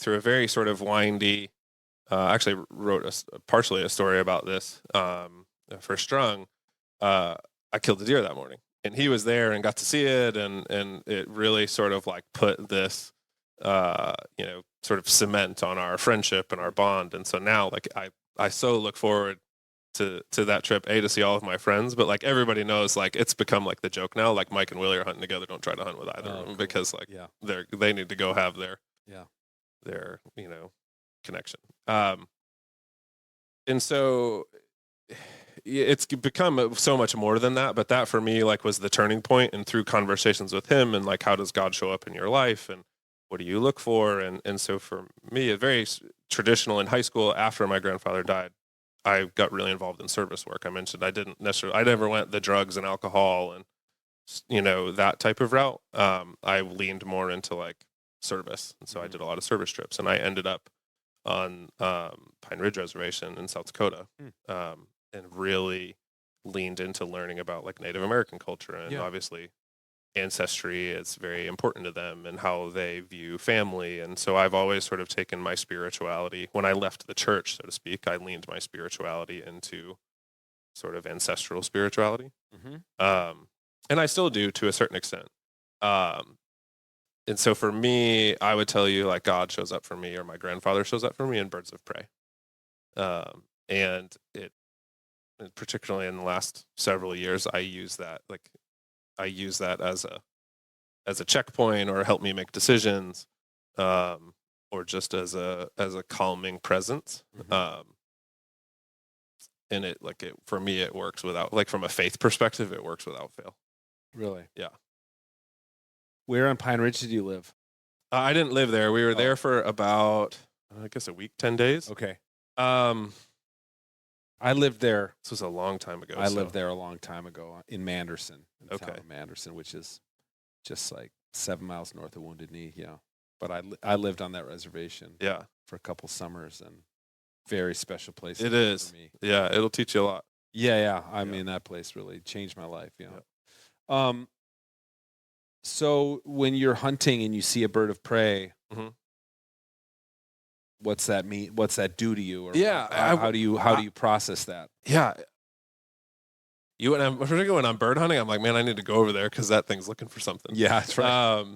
S3: through a very sort of windy. Actually, wrote partially a story about this for Strung. I killed a deer that morning, and he was there and got to see it, and it really sort of like put this, sort of cement on our friendship and our bond. And so now, like, I so look forward to that trip, to see all of my friends, but like everybody knows, like it's become like the joke now, like Mike and Willie are hunting together, don't try to hunt with either of them, because like they need to go have their connection. And so it's become so much more than that, but that for me like was the turning point, and through conversations with him, and like how does God show up in your life, and what do you look for, and so for me, a very traditional in high school. After my grandfather died, I got really involved in service work. I mentioned I never went the drugs and alcohol and that type of route. I leaned more into like service, and so I did a lot of service trips, and I ended up on Pine Ridge Reservation in South Dakota, and really leaned into learning about like Native American culture, and obviously ancestry is very important to them, and how they view family. And so I've always sort of taken my spirituality, when I left the church, so to speak, I leaned my spirituality into sort of ancestral spirituality. And I still do to a certain extent. And so for me, I would tell you like God shows up for me, or my grandfather shows up for me in birds of prey. And particularly in the last several years, I use that as a checkpoint, or help me make decisions, or just as a calming presence. And for me, it works without, like, from a faith perspective, it works without fail.
S1: Really?
S3: Yeah.
S1: Where on Pine Ridge did you live?
S3: I didn't live there. We were there for about, I guess, a week, 10 days.
S1: Okay. I lived there.
S3: This was a long time ago.
S1: I lived there a long time ago in Manderson.
S3: Okay.
S1: Manderson, which is just like 7 miles north of Wounded Knee. Yeah. But I lived on that reservation.
S3: Yeah.
S1: For a couple summers, and very special place.
S3: It is. For me. Yeah. It'll teach you a lot.
S1: Yeah. I mean, that place really changed my life. Yeah. So when you're hunting and you see a bird of prey, what's that mean? What's that do to you? Or how do you process that?
S3: Yeah. Particularly when I'm bird hunting, I'm like, man, I need to go over there because that thing's looking for something.
S1: Yeah, that's right.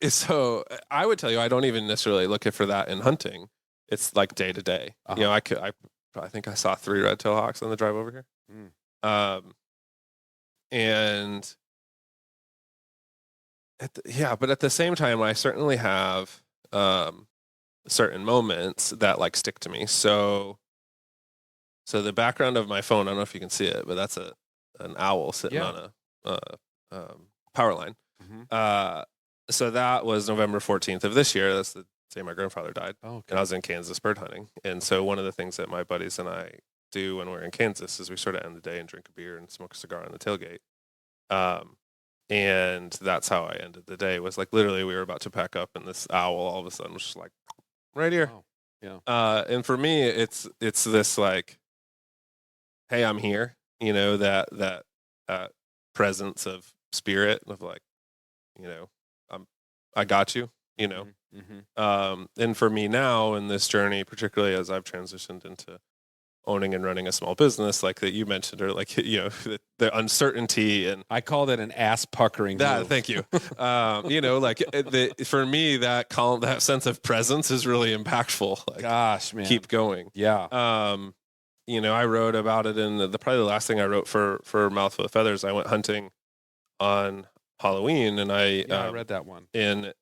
S3: So I would tell you, I don't even necessarily look for that in hunting. It's like day to day. I think I saw 3 red-tailed hawks on the drive over here. And but at the same time, I certainly have certain moments that like stick to me. So the background of my phone, I don't know if you can see it, but that's an owl sitting on a power line. So that was November 14th of this year. That's the day my grandfather died. And I was in Kansas bird hunting. And so one of the things that my buddies and I do when we're in Kansas is we sort of end the day and drink a beer and smoke a cigar on the tailgate. And that's how I ended the day, was like literally we were about to pack up, and this owl all of a sudden was just like right here.
S1: Wow. Yeah.
S3: And for me, it's this like, hey, I'm here, that presence of spirit of like, I got you, and for me now in this journey, particularly as I've transitioned into owning and running a small business, like that you mentioned, or like, the uncertainty, and
S1: I call that an ass puckering move.
S3: Thank you. Like for me, that sense of presence is really impactful. Like,
S1: gosh, man,
S3: keep going.
S1: Yeah.
S3: I wrote about it in probably the last thing I wrote for Mouthful of Feathers. I went hunting on Halloween, and I
S1: read that one,
S3: and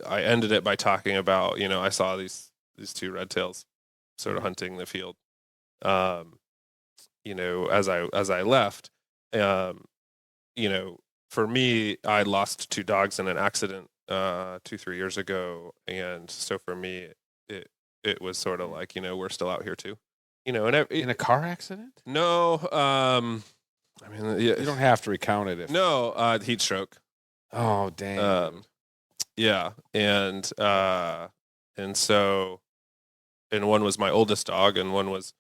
S3: I ended it by talking about, I saw these 2 red tails sort of hunting the field. As I left, for me, I lost 2 dogs in an accident 2-3 years ago, and so for me, it was sort of like, we're still out here too, and
S1: in a car accident.
S3: No, I mean,
S1: you don't have to recount it.
S3: No, heat stroke.
S1: Oh, dang.
S3: Yeah, and so. And one was my oldest dog, and one was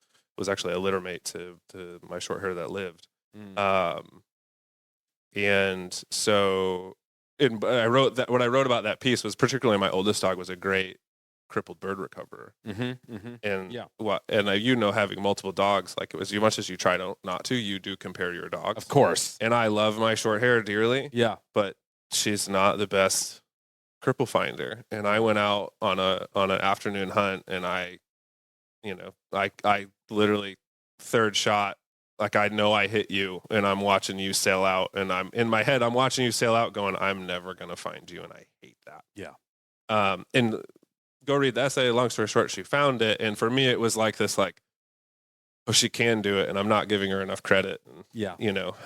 S3: actually a litter mate to my short hair that lived. And so I wrote that what I wrote about that piece was particularly my oldest dog was a great crippled bird recoverer. And having multiple dogs, like it was, as much as you try not to, you do compare your dogs,
S1: of course.
S3: And I love my short hair dearly.
S1: Yeah,
S3: but she's not the best cripple finder. And I went out on an afternoon hunt, and I literally third shot, like I know I hit you, and I'm watching you sail out, and I'm in my head, I'm watching you sail out, going, I'm never gonna find you, and I hate that.
S1: Yeah.
S3: And go read the essay. Long story short, she found it, and for me, it was like this, like, oh, she can do it, and I'm not giving her enough credit. And,
S1: yeah.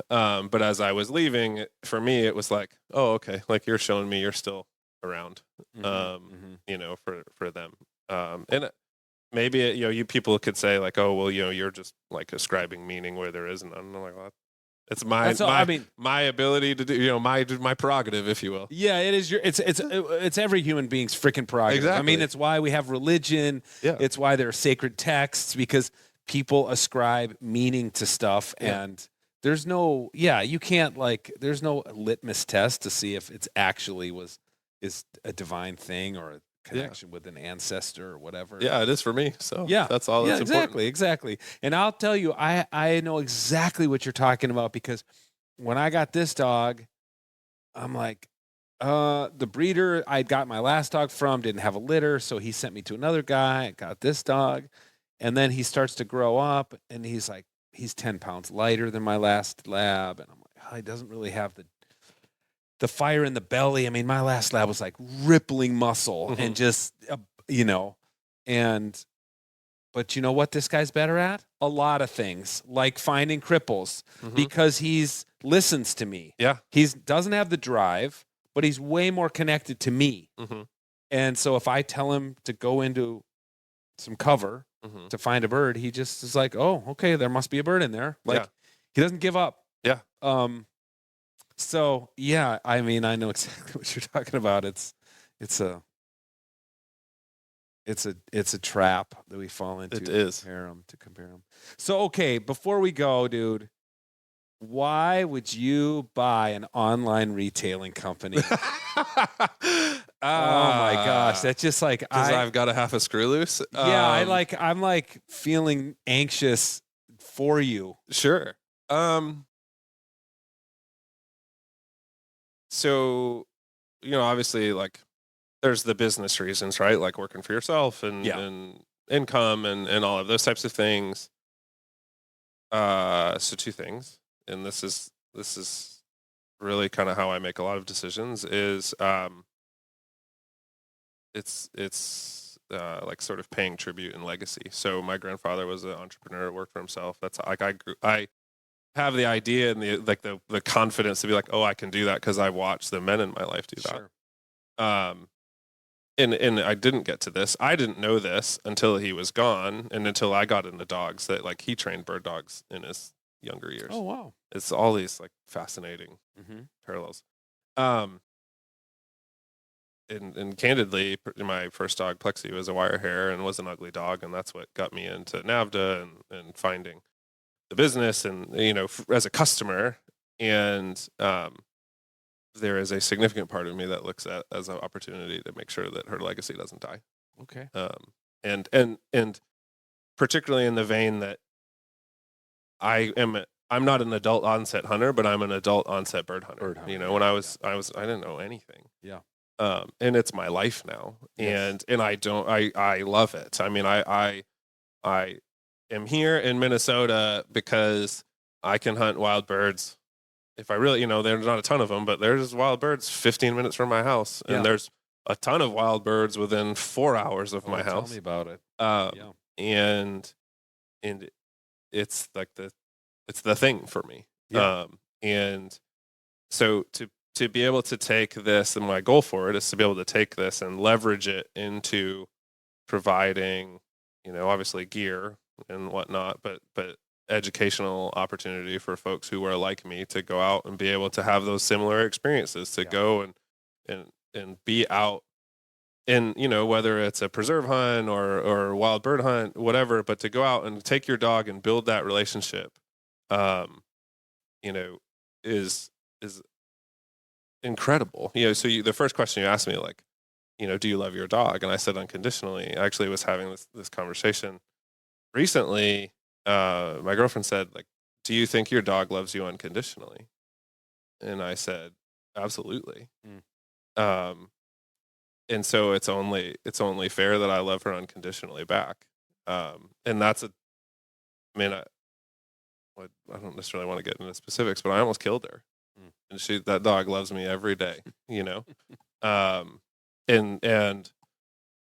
S3: But as I was leaving, for me, it was like, oh, okay, like you're showing me you're still around, for them. And maybe you people could say like, oh, well, you're just like ascribing meaning where there isn't. I'm like, well, it's my ability to do, my prerogative, if you will.
S1: Yeah, it is it's every human being's freaking prerogative.
S3: Exactly.
S1: I mean, it's why we have religion.
S3: Yeah.
S1: It's why there are sacred texts, because people ascribe meaning to stuff, and there's no, you can't, like, there's no litmus test to see if it's actually is a divine thing or a connection with an ancestor or whatever.
S3: Yeah, it is for me. So that's all that's important.
S1: Exactly. And I'll tell you, I know exactly what you're talking about, because when I got this dog, I'm like, the breeder I got my last dog from didn't have a litter, so he sent me to another guy. I got this dog, and then he starts to grow up, and he's 10 pounds lighter than my last lab, and I'm like, oh, he doesn't really have the fire in the belly. I mean, my last lab was like rippling muscle and just, but you know what this guy's better at? A lot of things, like finding cripples, because he's listens to me.
S3: Yeah.
S1: He doesn't have the drive, but he's way more connected to me. And so if I tell him to go into some cover to find a bird, he just is like, oh, okay, there must be a bird in there. Like, he doesn't give up.
S3: Yeah.
S1: So yeah, I mean, I know exactly what you're talking about. It's a trap that we fall into.
S3: It is.
S1: To compare them. So, okay, before we go, dude, why would you buy an online retailing company? Oh my gosh, that's just like,
S3: because I've got a half a screw loose.
S1: Yeah, I'm like feeling anxious for you.
S3: Sure. So, obviously, like, there's the business reasons, right? Like working for yourself and income and all of those types of things. So two things, and this is really kind of how I make a lot of decisions. Is it's like sort of paying tribute and legacy. So my grandfather was an entrepreneur, worked for himself. That's like I have the idea and the confidence to be like, oh, I can do that because I watched the men in my life do that.
S1: Sure.
S3: And I didn't get to this. I didn't know this until he was gone, and until I got into dogs. That, like, he trained bird dogs in his younger years.
S1: Oh wow!
S3: It's all these like fascinating parallels. And candidly, my first dog, Plexi, was a wirehair and was an ugly dog, and that's what got me into NAVDA and finding the business, and as a customer. And there is a significant part of me that looks at as an opportunity to make sure that her legacy doesn't die.
S1: Okay.
S3: And particularly in the vein that I'm not an adult onset hunter, but I'm an adult onset bird hunter. When I didn't know anything.
S1: Yeah.
S3: And it's my life now.
S1: Yes.
S3: And I love it. I mean, I am here in Minnesota because I can hunt wild birds. If I really, there's not a ton of them, but there's wild birds 15 minutes from my house. And there's a ton of wild birds within 4 hours of my house.
S1: Tell me about it.
S3: And it's like it's the thing for me.
S1: Yeah.
S3: And so to be able to take this, and my goal for it is to be able to take this and leverage it into providing, obviously gear and whatnot, but educational opportunity for folks who are like me to go out and be able to have those similar experiences, to go and be out in, whether it's a preserve hunt or wild bird hunt, whatever, but to go out and take your dog and build that relationship, is incredible. So the first question you asked me, like, do you love your dog? And I said unconditionally. I actually was having this conversation recently. My girlfriend said, like, do you think your dog loves you unconditionally? And I said, absolutely. And so it's only fair that I love her unconditionally back. And that's I don't necessarily want to get into specifics, but I almost killed her. And that dog loves me every day, and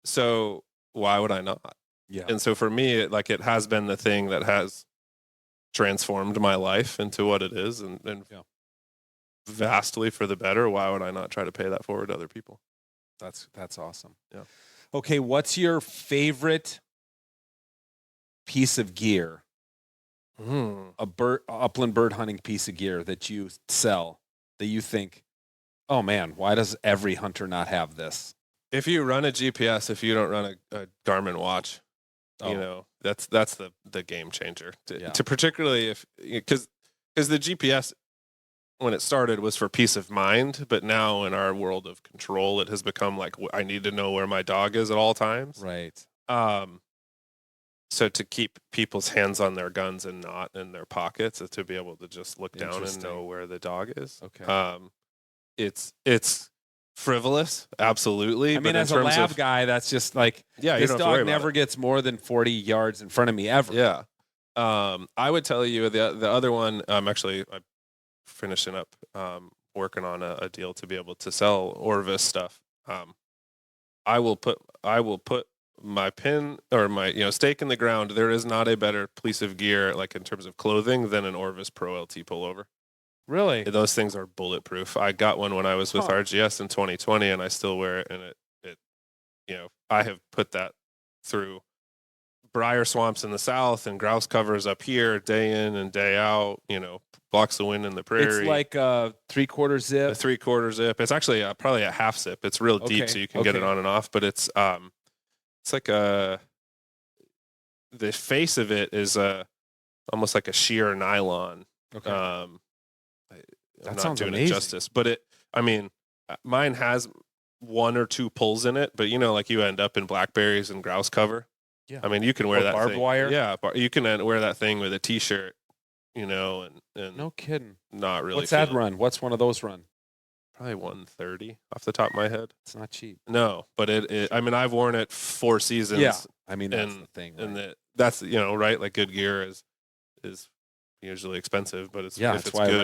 S3: so why would I not?
S1: Yeah.
S3: And so for me, it has been the thing that has transformed my life into what it is, and vastly for the better. Why would I not try to pay that forward to other people?
S1: That's awesome.
S3: Yeah.
S1: Okay, what's your favorite piece of gear? Upland bird hunting piece of gear that you sell that you think, oh man, why does every hunter not have this?
S3: If you run a GPS, if you don't run a Garmin watch, that's the game changer. To particularly because the GPS, when it started, was for peace of mind, but now in our world of control, it has become like, I need to know where my dog is at all times.
S1: Right.
S3: So to keep people's hands on their guns and not in their pockets, to be able to just look down and know where the dog is.
S1: Okay.
S3: It's frivolous, absolutely.
S1: I mean, as a lab guy, that's just like, this dog never gets more than 40 yards in front of me ever.
S3: Yeah. I would tell you the other one. Actually, I'm finishing up working on a deal to be able to sell Orvis stuff. I will put my pin or my stake in the ground. There is not a better piece of gear, like in terms of clothing, than an Orvis Pro LT pullover.
S1: Really?
S3: Those things are bulletproof. I got one when I was with RGS in 2020, and I still wear it. And it I have put that through briar swamps in the south and grouse covers up here, day in and day out. Blocks the wind in the prairie.
S1: It's like a 3/4 zip.
S3: A 3/4 zip. It's actually probably a half zip. It's real deep, so you can get it on and off. But it's like the face of it is almost like a sheer nylon.
S1: Okay.
S3: I'm not doing it justice, but mine has 1 or 2 pulls in it, but like you end up in blackberries and grouse cover.
S1: Yeah.
S3: I mean, you can wear that
S1: barbed wire.
S3: Yeah, you can wear that thing with a t-shirt, and
S1: no kidding.
S3: Not really.
S1: What's that run? What's one of those run?
S3: Probably 130 off the top of my head.
S1: It's not cheap.
S3: No, but I've worn it 4 seasons.
S1: Yeah. I mean, that's the thing. Right?
S3: And that's right. Like, good gear is usually expensive, but it's worth the money.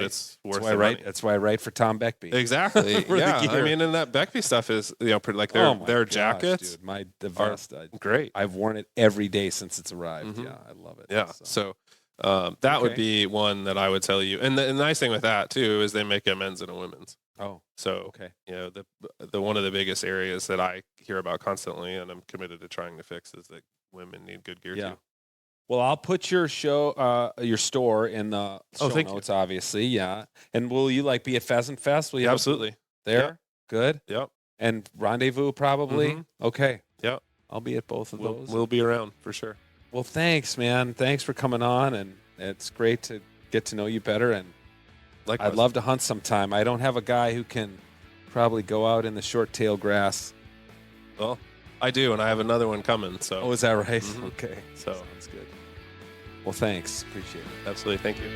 S1: That's why I write for Tom Beckby.
S3: Exactly. Yeah. I mean, and that Beckby stuff is like their jackets.
S1: Dude, the vest,
S3: great.
S1: I've worn it every day since it's arrived. Mm-hmm. Yeah, I love it.
S3: Yeah. So that would be one that I would tell you. And the nice thing with that too is they make a men's and a women's.
S1: Oh.
S3: So the one of the biggest areas that I hear about constantly, and I'm committed to trying to fix, is that women need good gear too.
S1: Well, I'll put your store in the show notes, obviously. Yeah. And will you be at Pheasant Fest? Will you
S3: absolutely
S1: there?
S3: Yep.
S1: Good.
S3: Yep.
S1: And Rendezvous probably.
S3: Mm-hmm.
S1: Okay.
S3: Yep.
S1: I'll be at both of those.
S3: We'll be around for sure.
S1: Well, thanks, man. Thanks for coming on, and it's great to get to know you better. And I'd love to hunt sometime. I don't have a guy who can probably go out in the short tail grass.
S3: Well, I do, and I have another one coming. So.
S1: Oh, is that right?
S3: Mm-hmm.
S1: Okay.
S3: So
S1: sounds good. Well, thanks. Appreciate it.
S3: Absolutely. Thank you.